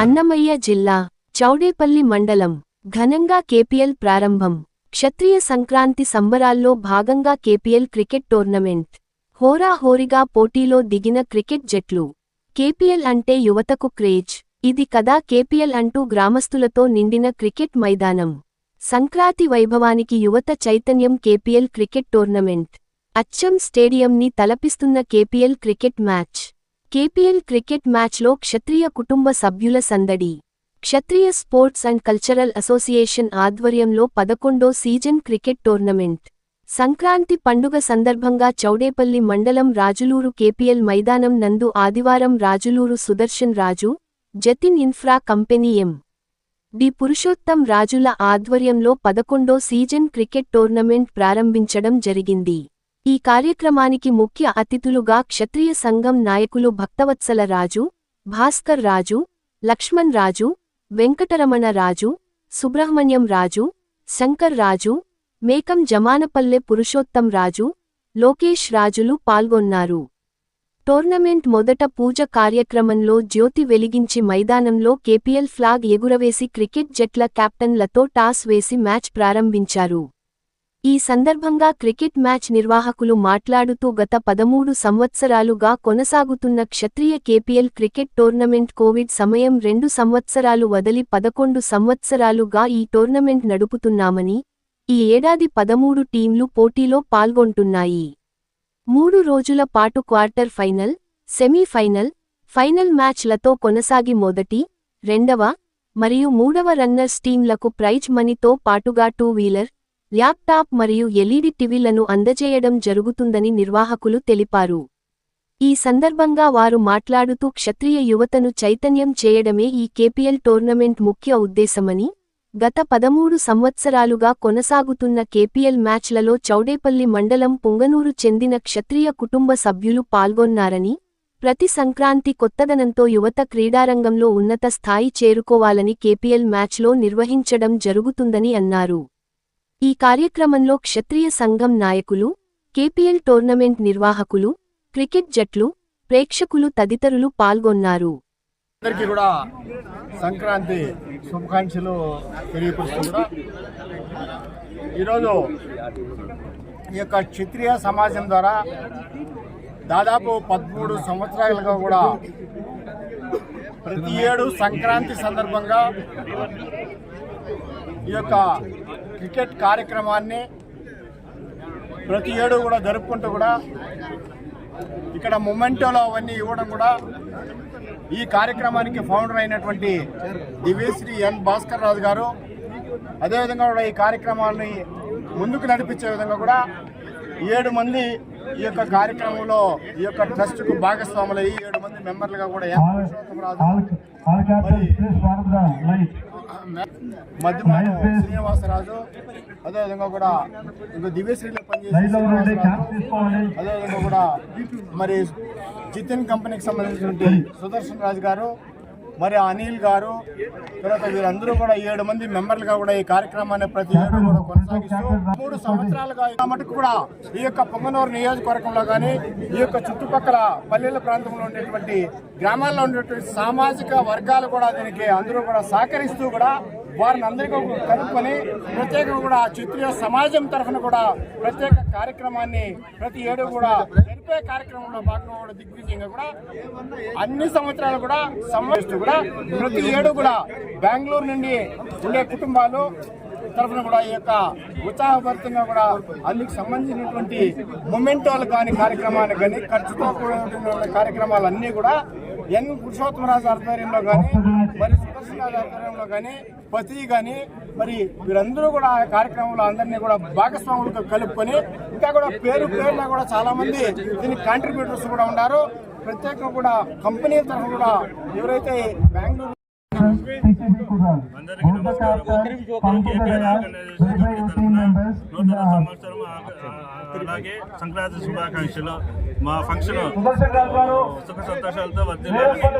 అన్నమయ్య జిల్లా చౌడేపల్లి మండలం ఘనంగా కేపీఎల్ ప్రారంభం. క్షత్రియ సంక్రాంతి సంబరాల్లో భాగంగా కేపీఎల్ క్రికెట్ టోర్నమెంట్ హోరాహోరీగా పోటీలో దిగిన క్రికెట్ జట్లు. కేపీఎల్ అంటే యువతకు క్రేజ్. ఇది కదా కేపీఎల్ అంటూ గ్రామస్తులతో నిండిన క్రికెట్ మైదానం. సంక్రాంతి వైభవానికి యువత చైతన్యం. కేపీఎల్ క్రికెట్ టోర్నమెంట్ అచ్చం స్టేడియంని తలపిస్తున్న KPL cricket match. KPL cricket మ్యాచ్లో క్షత్రియ కుటుంబ సభ్యుల సందడి. Kshatriya sports and cultural association ఆధ్వర్యంలో 11వ సీజన్ క్రికెట్ టోర్నమెంట్. సంక్రాంతి పండుగ సందర్భంగా చౌడేపల్లి మండలం రాజులూరు కేపీఎల్ మైదానం నందు ఆదివారం Rajuluru Sudarshan Raju, Jatin infra company D Purushottam రాజుల ఆధ్వర్యంలో 11వ సీజన్ క్రికెట్ టోర్నమెంట్ ప్రారంభించడం జరిగింది. ఈ కార్యక్రమానికి ముఖ్య అతిథులుగా క్షత్రియ సంఘం నాయకులు భక్తవత్సల రాజు, భాస్కర్ రాజు, లక్ష్మణ్ రాజు, వెంకటరమణ రాజు, సుబ్రహ్మణ్యం రాజు, శంకర్ రాజు, మేకం జమానపల్లె పురుషోత్తం రాజు, లోకేష్ రాజులు పాల్గొన్నారు. టోర్నమెంట్ మొదట పూజ కార్యక్రమంలో జ్యోతి వెలిగించి మైదానంలో కేపీఎల్ ఫ్లాగ్ ఎగురవేసి క్రికెట్ జట్ల కెప్టెన్లతో టాస్ వేసి మ్యాచ్ ప్రారంభించారు. ఈ సందర్భంగా క్రికెట్ మ్యాచ్ నిర్వాహకులు మాట్లాడుతూ గత 13 సంవత్సరాలుగా కొనసాగుతున్న క్షత్రియ కేపీఎల్ క్రికెట్ టోర్నమెంట్ కోవిడ్ సమయం 2 సంవత్సరాలు వదిలి 11 సంవత్సరాలుగా ఈ టోర్నమెంట్ నడుపుతున్నామని, ఈ ఏడాది 13 టీంలు పోటీలో పాల్గొంటున్నాయి. 3 రోజుల పాటు క్వార్టర్ ఫైనల్, సెమీఫైనల్, ఫైనల్ మ్యాచ్లతో కొనసాగి మొదటి, రెండవ మరియు మూడవ రన్నర్స్ టీంలకు ప్రైజ్ మనీతో పాటుగా 2 వీలర్, ల్యాప్టాప్ మరియు ఎల్ఈడి టీవీలను అందజేయడం జరుగుతుందని నిర్వాహకులు తెలిపారు. ఈ సందర్భంగా వారు మాట్లాడుతూ క్షత్రియ యువతను చైతన్యం చేయడమే ఈ కేపీఎల్ టోర్నమెంట్ ముఖ్య ఉద్దేశమని, గత 13 సంవత్సరాలుగా కొనసాగుతున్న కేపీఎల్ మ్యాచ్లలో చౌడేపల్లి మండలం పుంగనూరు చెందిన క్షత్రియ కుటుంబ సభ్యులు పాల్గొన్నారని, ప్రతి సంక్రాంతి కొత్తదనంతో యువత క్రీడారంగంలో ఉన్నత స్థాయి చేరుకోవాలని కేపీఎల్ మ్యాచ్లో నిర్వహించడం జరుగుతుందని అన్నారు. ఈ కార్యక్రమంలో క్షత్రియ సంఘం నాయకులు, కేపీఎల్ టోర్నమెంట్ నిర్వాహకులు, క్రికెట్ జట్లు, ప్రేక్షకులు తదితరులు పాల్గొన్నారు. అందరికీ కూడా సంక్రాంతి శుభాకాంక్షలు తెలియపరుస్తున్నా. ఈరోజు ఈ యొక్క క్షత్రియ సమాజం ద్వారా దాదాపు 13 సంవత్సరాలుగా కూడా ప్రతి ఏడు సంక్రాంతి సందర్భంగా ఈ యొక్క క్రికెట్ కార్యక్రమాన్ని ప్రతి ఏడు కూడా జరుపుకుంటూ కూడా ఇక్కడ మొమెంటోలో అవన్నీ ఇవ్వడం కూడా ఈ కార్యక్రమానికి ఫౌండర్ అయినటువంటి దివ్యశ్రీ ఎన్ భాస్కర్ రాజు గారు, అదేవిధంగా కూడా ఈ కార్యక్రమాన్ని ముందుకు నడిపించే విధంగా కూడా 7 మంది ఈ యొక్క కార్యక్రమంలో ఈ యొక్క ట్రస్ట్కు భాగస్వాములయ్యి 7 మంది మెంబర్లుగా కూడా మధ్యమాన శ్రీనివాసరాజు, అదేవిధంగా కూడా ఇంకా దివ్యశ్రీలో పనిచేసే అదేవిధంగా కూడా మరి జితిన్ కంపెనీకి సంబంధించినటువంటి సుదర్శన్ రాజు గారు, మరి అనిల్ గారు, తర్వాత వీరందరూ కూడా 7 మంది మెంబర్లుగా కూడా ఈ కార్యక్రమాన్ని ప్రతి ఏడు కూడా కొనసాగిస్తూ 3 సంవత్సరాలుగా మటుకు కూడా ఈ యొక్క పొంగనూరు నియోజకవర్గంలో కానీ ఈ యొక్క చుట్టుపక్కల పల్లెల ప్రాంతంలో ఉండేటువంటి గ్రామాల్లో ఉండేటువంటి సామాజిక వర్గాలు కూడా దీనికి అందరూ కూడా సహకరిస్తూ కూడా వారిని అందరికీ కలుపుకొని ప్రత్యేకంగా కూడా క్షత్రియ సమాజం తరఫున కూడా ప్రత్యేక కార్యక్రమాన్ని ప్రతి ఏడు కూడా జరిపే కార్యక్రమంలో భాగంగా కూడా దిగ్విజయంగా కూడా అన్ని సంవత్సరాలు కూడా సంవత్సరం కూడా ప్రతి ఏడు కూడా బెంగళూరు నుండి ఉండే కుటుంబాలు తరఫున కూడా ఈ యొక్క ఉత్సాహభరితంగా కూడా అందుకు సంబంధించినటువంటి మొమెంటోలు కానీ కార్యక్రమాలు కానీ ఖర్చుతో కూడిన కార్యక్రమాలన్నీ కూడా ఎన్ పురుషోత్తమరాజు ఆధ్వర్యంలో కానీ మరి సుదర్శన్ రాజు ఆధ్వర్యంలో కానీ పతి కానీ మరి వీరందరూ కూడా ఆ కార్యక్రమంలో అందరినీ కూడా భాగస్వాములకు కలుపుకొని ఇంకా కూడా పేరున కూడా చాలా మంది దీనికి కాంట్రిబ్యూటర్స్ కూడా ఉన్నారు. ప్రత్యేకంగా కూడా కంపెనీల తరఫున కూడా ఎవరైతే బెంగళూరు అందరికీ నమస్కారం. నూతన సంవత్సరం అలాగే సంక్రాంతి శుభాకాంక్షలు. మా ఫంక్షన్ సుఖ సంతోషాలతో వర్ధిల్లాలని